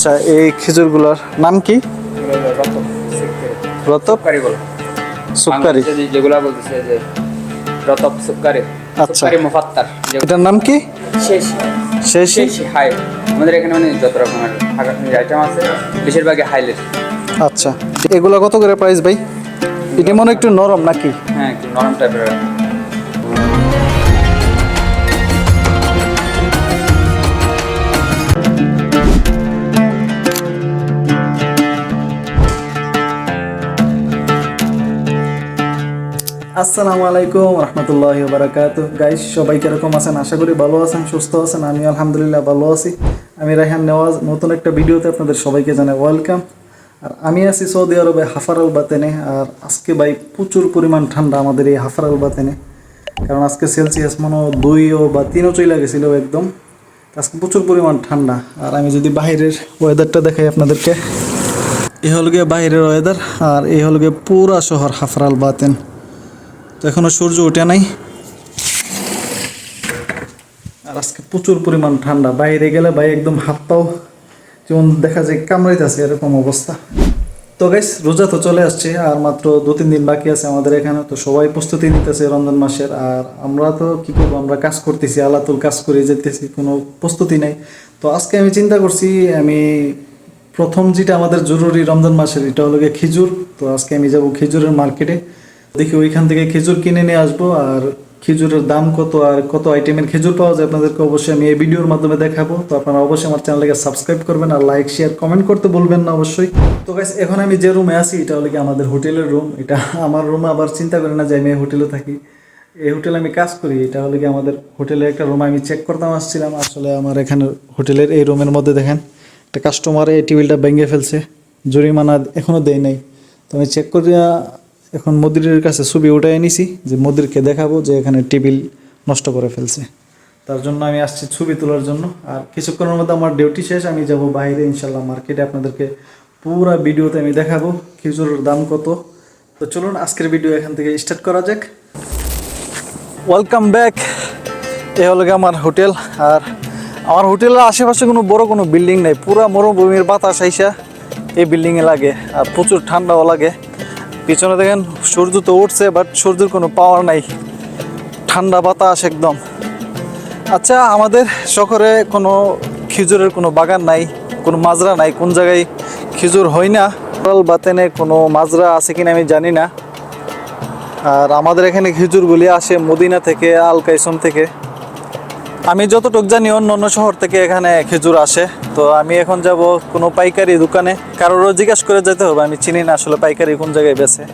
আচ্ছা, এই খেজুরগুলোর নাম কি? রতব সুক্কারি, যেগুলা বলতেছে যে রতব সুক্কারি, আচ্ছা। সুক্কারি মুফাত্তার। এটার নাম কি? শেষি। শেষি। শেষি হাই। আমাদের এখানে মানে যত রকমের আইটেম আছে বেশিরভাগই হাইলের। আচ্ছা, এগুলো কত করে প্রাইস ভাই? এটা মনে হয় একটু নরম নাকি? হ্যাঁ, একটু নরম টাইপের। আসসালামু আলাইকুম রহমতুল্লাহি ওয়া বারাকাতুহু। গাইস, সবাই কিরকম আছেন? আশা করি ভালো আছেন, সুস্থ আছেন। আমি আলহামদুলিল্লাহ ভালো আছি। আমি রায়হান নেওয়াজ, নতুন একটা ভিডিওতে আপনাদের সবাইকে জানাই ওয়েলকাম। আর আমি আছি সৌদি আরবে হাফার আল বাতেনে। আর আজকে ভাই প্রচুর পরিমাণ ঠান্ডা আমাদের এই হাফার আল বাতেনে, কারণ আজকে সেলসিয়াস মনে হয় 2 বা 3 চলে গেছিলো একদম। আজকে প্রচুর পরিমাণ ঠান্ডা। আর আমি যদি বাইরের ওয়েদারটা দেখাই আপনাদেরকে, এই হল গিয়ে বাইরের ওয়েদার, আর এই হল গিয়ে পুরা শহর হাফার আল বাতেন। তো এখনো সূর্য ওঠে নাই, আর আজকে প্রচুর পরিমাণ ঠান্ডা। বাইরে গেলে ভাই একদম হাত পাও যেমন দেখা যায় কামড়াইতেছে, এরকম অবস্থা। তো গাইস, রোজা তো চলে আসছে, আর মাত্র 2-3 দিন বাকি আছে আমাদের এখানে। তো সবাই প্রস্তুতি নিতেছে রমজান মাসের। আর আমরা তো কী করবো, আমরা কাজ করতেছি, আল্লাতুল কাজ করে যেতেছি, কোনো প্রস্তুতি নেই। তো আজকে আমি চিন্তা করছি, আমি প্রথম যেটা আমাদের জরুরি রমজান মাসের, এটা হলো গিয়ে খেজুর। তো আজকে আমি যাব খেজুরের মার্কেটে, দেখি ওইখান থেকে খেজুর কিনে নিয়ে আসবো। আর খেজুরের দাম কত আর কত আইটেমের খেজুর পাওয়া যায় আপনাদেরকে অবশ্যই আমি এই ভিডিওর মাধ্যমে দেখাবো। তো আপনারা অবশ্যই আমার চ্যানেলকে সাবস্ক্রাইব করবেন, আর লাইক শেয়ার কমেন্ট করতে বলবেন না অবশ্যই। তো গাইস, এখন আমি যে রুমে আছি এটা হলো কি আমাদের হোটেলের রুম। এটা আমার রুম, আবার চিন্তা করি না যে আমি এই হোটেলে থাকি, এই হোটেলে আমি কাজ করি। এটা হলো কি আমাদের হোটেলের একটা রুম। আমি চেক করতাম আসছিলাম, আসলে আমার এখানে হোটেলের এই রুমের মধ্যে দেখেন একটা কাস্টমার এই টেবিলটা ভেঙে ফেলছে, জরিমানা এখনও দেয় নাই। তো আমি চেক করিয়া এখন মদিরের কাছে ছবি উঠাই নিছি, যে মদিরকে দেখাবো যে এখানে টেবিল নষ্ট করে ফেলছে। তার জন্য আমি আসছি ছবি তোলার জন্য। আর কিছুক্ষণের মধ্যে আমার ডিউটি শেষ, আমি যাব বাইরে ইনশাল্লাহ মার্কেটে। আপনাদেরকে পুরা ভিডিওতে আমি দেখাবো খেজুরের দাম কত। তো চলুন আজকের ভিডিও এখান থেকে স্টার্ট করা যাক। Welcome back. এ হলো আমার হোটেল। আর আমার হোটেলের আশেপাশে কোনো বড় কোনো বিল্ডিং নেই, পুরা মরুভূমির বাতাস আইসা এই বিল্ডিংয়ে লাগে, আর প্রচুর ঠান্ডাও লাগে। পিছনে দেখেন সূর্য তো উঠছে, বাট সূর্যের কোনো পাওয়ার নাই, ঠান্ডা বাতাস একদম। আচ্ছা, আমাদের শহরে কোনো খেজুরের কোনো বাগান নাই, কোনো মাজরা নাই, কোন জায়গায় খেজুর হয় না। বাতেনে কোনো মাজরা আছে কিনা আমি জানি না। আর আমাদের এখানে খেজুরগুলি আসে মদিনা থেকে, আল কাইসুম থেকে। আমি যতটুকু জানি অন্য অন্য শহর থেকে এখানে খেজুর আসে। তো আমি এখন যাব কোনো পাইকারি দোকানে, কারোরও জিজ্ঞেস করে যেতে হবে, আমি চিনি না আসলে পাইকারি কোন জায়গায় বেচে।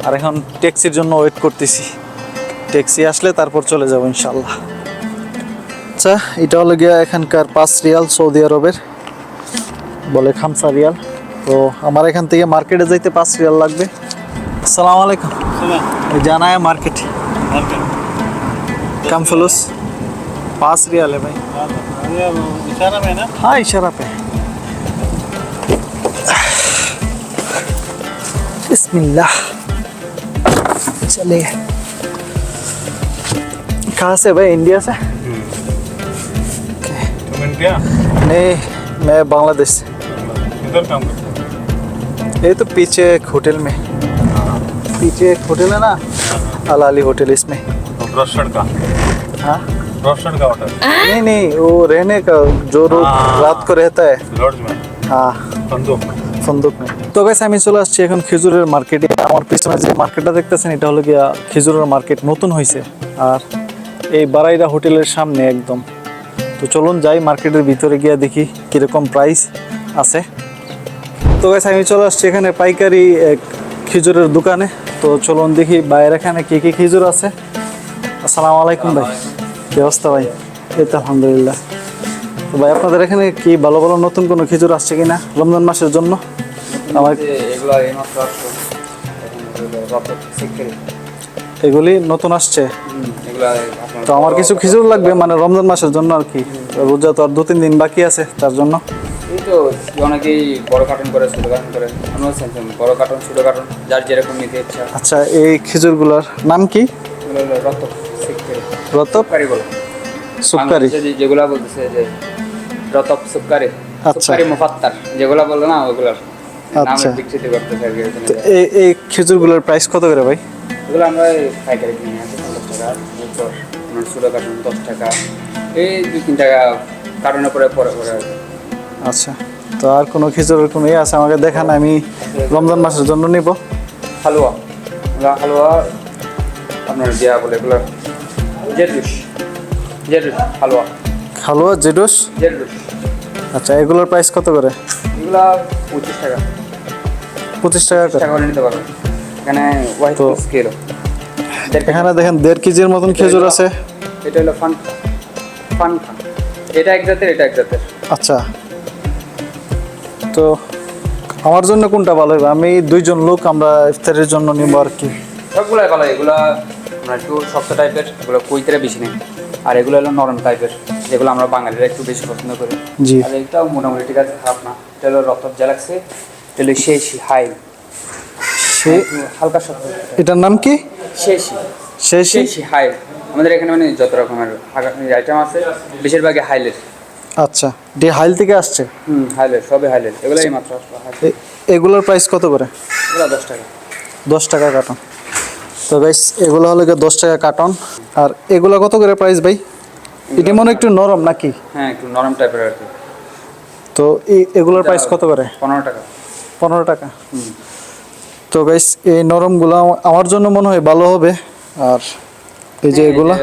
আর এখন ট্যাক্সির জন্য ওয়েট করতেছি, ট্যাক্সি আসলে তারপর চলে যাব ইনশাল্লাহ। আচ্ছা, এটা হলো গিয়া এখানকার 5 রিয়াল, সৌদি আরবের বলে 5 রিয়াল। তো আমার এখান থেকে মার্কেটে যাইতে 5 রিয়াল লাগবে। আসসালামু আলাইকুম। जाना है मार्केट, कम फलूस 5 रियाल है भाई। इशारा में ना? हाँ, इशारा पे। बिस्मिल्लाह, चलिए। कहाँ से भाई? इंडिया से? तुम इंडिया? नहीं, मैं बांग्लादेश से। किधर काम करते हो? ये तो पीछे एक होटल में, पीछे एक होटल है ना, अलाली होटल, इसमें। रोस्टेड का? हाँ, रोस्टेड का होटल? नहीं नहीं, वो रहने का जो रात को रहता है। लॉज में? हाँ, बंदूक? সন্দুক নেই। তো গাইস, আমি চলে আসছি এখন খেজুরের মার্কেটে। আমার পিছনে যে মার্কেটটা দেখতেছেন এটা হলো গিয়া খেজুরের মার্কেট, নতুন হয়েছে। আর এই বারাইরা হোটেলের সামনে একদম। তো চলুন যাই মার্কেটের ভিতরে গিয়া দেখি কীরকম প্রাইস আছে। তো গাইস, আমি চলে আসছি এখানে পাইকারি এক খেজুরের দোকানে। তো চলুন দেখি বাইরে এখানে কী কী খেজুর আছে। আসসালামু আলাইকুম ভাই, কী অবস্থা ভাই? এই তো আলহামদুলিল্লাহ। তো ভাই, আপনাদের এখানে কি ভালো ভালো নতুন কোনো খেজুর আসছে কিনা রমজান মাসের জন্য? আমার এগুলো এইমাত্র আসলো, রতব সুক্কারি। এগুলি নতুন আসছে। এগুলো তো আমার কিছু খেজুর লাগবে, মানে রমজান মাসের জন্য আর কি। রোজা তো আর 2-3 দিন বাকি আছে, তার জন্য। এই তো অনেকেই বড় কার্টন করে, ছোটো কার্টন করে। আমিও সেম, বড় কার্টন ছোটো কার্টন, যার যেরকম নিতে ইচ্ছা। আচ্ছা, এই খেজুরগুলোর নাম কি? এগুলো হলো রতব সুক্কারি। রতব সুক্কারি বলো, সুক্কারি। যেগুলা বলতেছে যে রতব সুক্কারি। আচ্ছা। সুপারি মুফাত্তার যেগুলো বললো না ওগুলো আচ্ছা। নামে বিক্রিত করতেছে আর কি এখানে। তো এই খেজুরগুলোর প্রাইস কত করে ভাই? এগুলো আমরা এই পাইকারি কিনে আছি 50 টাকা, এরপর আপনার ছোটো কার্টুন 10 টাকা, এই 2-3 টাকা কার্টুনের পরে পরে পরে আর কি। আচ্ছা, তো আর কোনো খেজুরের কোনো ইয়ে আছে আমাকে দেখান, আমি রমজান মাসের জন্য নিব। হালুয়া, হালুয়া আপনার দেওয়া বলে এগুলো জেডরুস, জেডরুস হালুয়া, হালুয়া জেডুস। জেডরুস আচ্ছা, এগুলোর প্রাইস কত করে? এগুলো 25 টাকা, 25 টাকা করে। টাকা করে নিতে পারবেন। এখানে হোয়াইট তো স্কেল, এখানে দেখেন 1.5 কেজির মতন খেজুর আছে। এটা হলো ফানফা, ফানফা এটা এক জাতের, এটা এক জাতের। আচ্ছা, তো আমার জন্য কোনটা ভালো হবে? আমি 2 জন লোক, আমরা ইফতারের জন্য নিব আর কি। সবগুলাই ভালো, এগুলো আমরা একটু শক্ত টাইপের, এগুলো কৈতেরা বেশি নেই, আর এগুলো হলো নরম টাইপের, যেগুলো আমরা বাঙালিরা একটু বেশি পছন্দ করি। জি। আর এটাও মোটামুটি ঠিক আছে, খারাপ না। এটা হলো রক্ত জ্যালাক্সি, এটা হলো শেষি হাই, হালকা শক্ত। এটার নাম কি? শেষি, শেষি। শেষি হাই। আমাদের এখানে মানে যত রকমের আইটেম আছে বেশিরভাগই হাইলের। আচ্ছা, ডি হাইল থেকে আসছে। হাইলের, সবই হাইলের, এগুলোই মাত্র হাইলের। এগুলোর প্রাইস কত করে? এগুলো 10 টাকা। 10 টাকা কার্টন। তো গাইস, এগুলো হলো গিয়ে 10 টাকা কার্টন। আর এগুলো কত করে প্রাইস ভাই? এটা মনে হয় একটু নরম নাকি? হ্যাঁ, একটু নরম টাইপের আর কি। তো এগুলোর প্রাইস কত করে? 15 টাকা। 15 টাকা। তো গাইস, এই নরমগুলো আমার জন্য মনে হয় ভালো হবে। আর এই যে এগুলো,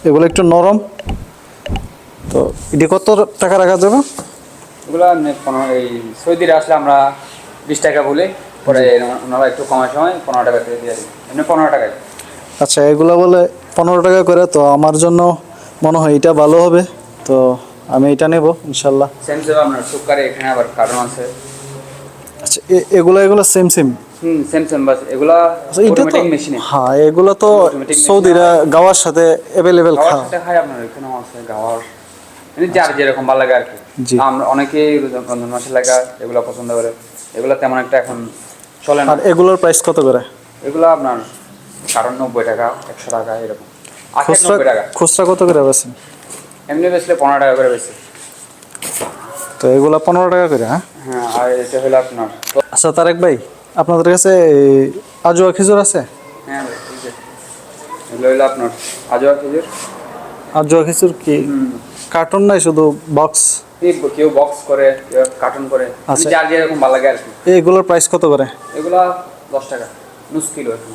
এগুলো একটু নরম। তো এটি কত টাকা রাখা যাবে? এগুলো এই সৌদিরা আসলে আমরা 20 টাকা বলে, পরে ওনারা একটু কমার সময় 15 টাকা দিয়ে দিয়ে দিই, এমনি 15 টাকায়। আচ্ছা, এগুলো বলে 15 টাকা করে, তো আমার জন্য মনে হয় এটা ভালো হবে। তো আমি এটা নেব ইনশাল্লাহ। সেম সেম আপনার সুকারে এখানে আবার কারণ আছে। আচ্ছা, এগুলো সেম সেম। সেম সেম বাস এগুলা আচ্ছা, এটা তো অটোমেটিক মেশিনে। হ্যাঁ, এগুলো তো Automatic machine সৌদিরা গাওয়ার সাথে অ্যাভেলেবেল গাওয়ার খাওয়া। সাথে খায়, আপনার এখানেও আছে গাওয়ার, মানে যার যেরকম ভালো লাগে আর কি। জি। আমরা অনেকেই রমজান মাসে লাগা এগুলো পছন্দ করে, এগুলো তেমন একটা এখন চলে না। আর এগুলোর প্রাইস কত করে? এগুলো আপনার কারণ 90 টাকা, 100 টাকা এরকম, 80 খুচরা 90 টাকা। খুচরা কত করে বেছেন? এমনি বেচলে 15 টাকা করে বেশি। তো এগুলো 15 টাকা করে। হ্যাঁ। হ্যাঁ, আর এটা হলো আপনার আচ্ছা তারেক ভাই, আপনাদের কাছে আজোয়া খেজুর আছে? হ্যাঁ ঠিক আছে, এগুলো হলো আপনার আজোয়া খেজুর। আজোয়া খেজুর কি কার্টন নাই, শুধু বক্স? কেউ বক্স করে, কেউ কার্টন করে, আচ্ছা। যার যেরকম ভালো লাগে আর কি। এগুলোর প্রাইস কত করে? এগুলা 10 টাকা নুস কিলো এখন।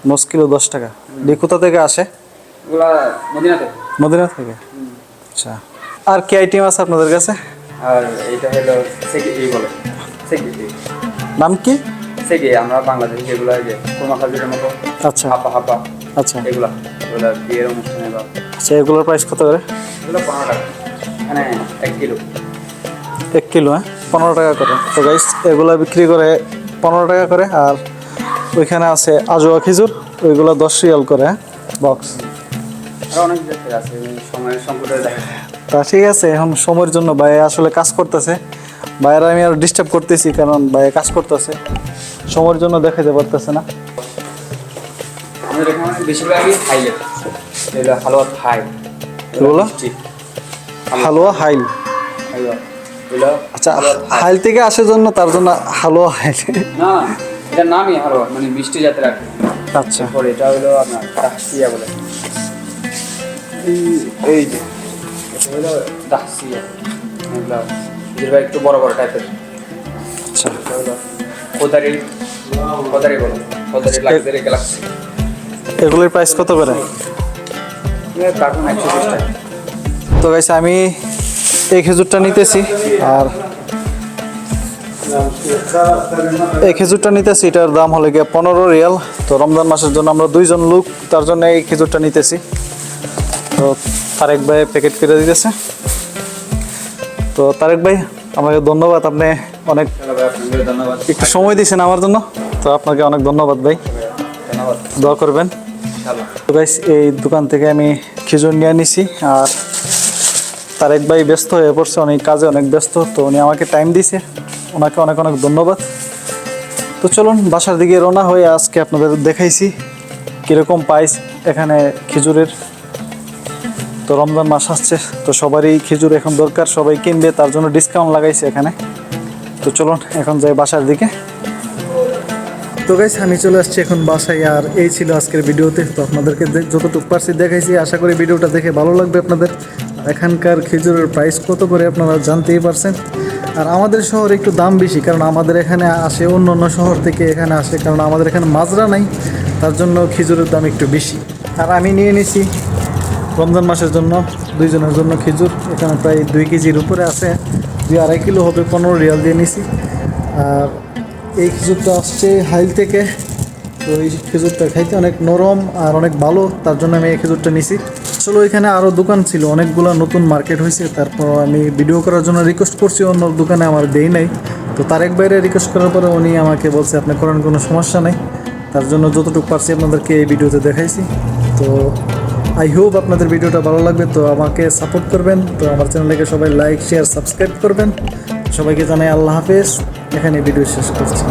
9 কিলো 10 টাকা। দিয়ে কোথা থেকে আসে? এগুলা মদিনাতে। মদিনা থেকে। আচ্ছা, আর কি আইটেম আছে আপনাদের কাছে? আর এইটা হলো সেগি বলে, সেগি। নাম কি? সেগি আমরা বাংলাদেশে যেগুলো এই যে কোরমা খাজুরের মতো, আচ্ছা হাপা হাপা, আচ্ছা এগুলা এগুলা বিয়ের অনুষ্ঠানে বা আচ্ছা, এগুলোর প্রাইস কত করে? এগুলো 15 টাকা, এখানে 1 কিলো। 1 কিলো, হ্যাঁ, 15 টাকা করে। তো গাইস, এগুলো বিক্রি করে 15 টাকা করে। আর ওইখানে আছে আজোয়া খেজুর, ওইগুলো 10 রিয়াল করে বক্স। আরও অনেক জায়গায় আছে, সময়ের সংকটে দেখা তা ঠিক আছে, এখন সময়ের জন্য ভাই আসলে কাজ করতেছে। ভাইয়েরা আমি আর ডিস্টার্ব করতেছি, কারণ ভাই কাজ করতেছে, সময়ের জন্য দেখাতে পারতেছে না। আমাদের এখানে বেশিরভাগই হাইলেট, এগুলো হালুয়া থাই। এগুলো? হালুয়া হাইল। হালুয়া এগুলো আচ্ছা, হালুয়া থাই। হাইল থেকে আসে জন্য তার জন্য হালুয়া হাইল। না, এটার নামই হালুয়া, মানে মিষ্টি জাতের আর কি। আচ্ছা, তারপর এটা হলো আপনার দাহসিয়া বলে, এই যে এটা হলো দাহসিয়া, এগুলো বেশিরভাগ একটু বড় বড় টাইপের। আচ্ছা। এটা হলো কোদারি, কোদারি বলে, কোদারি লাক্সারি গ্যালাক্সি। এগুলোর প্রাইস কত করে? কার্টুন 120 টাকা। তো গাইস, আমি এই খেজুরটা নিতেছি। আর এই খেজুরটা নিতেছি, এটার দাম হলো গিয়ে 15 রিয়াল। তো রমজান মাসের জন্য আমরা 2 জন লোক, তার জন্য এই খেজুরটা নিতেছি। তো তারেক ভাই প্যাকেট করে দিতেছে। তো তারেক ভাই, আমাকে ধন্যবাদ, আপনি অনেক চলো ভাই, আপনাকে ধন্যবাদ। একটু সময় দিয়েছেন আমার জন্য। তো আপনাকে অনেক ধন্যবাদ ভাই, ধন্যবাদ। দোয়া করবেন। ইনশাআল্লাহ। তো গাইস, এই দোকান থেকে আমি খেজুর নিয়ে নিছি। আর তারেক ভাই ব্যস্ত হয়ে পড়ছে, অনেক কাজে অনেক ব্যস্ত, তো উনি আমাকে টাইম দিয়েছে, ওনাকে অনেক অনেক ধন্যবাদ। তো চলুন বাসার দিকে রওনা হয়ে আজকে আপনাদের দেখাইছি কীরকম প্রাইস এখানে খেজুরের। তো রমজান মাস আসছে, তো সবারই খেজুর এখন দরকার, সবাই কিনবে, তার জন্য ডিসকাউন্ট লাগাইছে এখানে। তো চলুন এখন যাই বাসার দিকে। তো গাইস আমি চলে আসছি এখন বাসায়, আর এই ছিল আজকের ভিডিওতে। তো আপনাদেরকে যতটুকু পারছি দেখাইছি, আশা করি ভিডিওটা দেখে ভালো লাগবে আপনাদের। এখানকার খেজুরের প্রাইস কত করে আপনারা জানতেই পারছেন। আর আমাদের শহরে একটু দাম বেশি, কারণ আমাদের এখানে আসে অন্য অন্য শহর থেকে এখানে আসে, কারণ আমাদের এখানে মাজরা নাই, তার জন্য খেজুরের দাম একটু বেশি। আর আমি নিয়ে নিছি রমজান মাসের জন্য 2 জনের জন্য খেজুর, এখানে প্রায় 2 কেজির উপরে আছে, 2-2.5 কিলো হবে, 15 রিয়াল দিয়ে নিছি। আর এই খেজুরটা আসছে হাইল থেকে। তো এই খেজুরটা খাইতে অনেক নরম আর অনেক ভালো, তার জন্য আমি এই খেজুরটা নিছি। আসলে এখানে আরও দোকান ছিল, অনেকগুলো নতুন মার্কেট হয়েছে, তারপর আমি ভিডিও করার জন্য রিকোয়েস্ট করছি, অন্য দোকানে আমার দেই নাই। তো তারেক বাইরে রিকোয়েস্ট করার পরে উনি আমাকে বলছে আপনি করেন, কোনো সমস্যা নেই। তার জন্য যতটুকু পারছি আপনাদেরকে এই ভিডিওতে দেখাইছি। তো আই হোপ আপনাদের ভিডিওটা ভালো লাগবে, তো আমাকে সাপোর্ট করবেন। তো আমার চ্যানেলকে সবাই লাইক শেয়ার সাবস্ক্রাইব করবেন। সবাইকে জানাই আল্লাহ হাফেজ, এখানে ভিডিও শেষ করছি।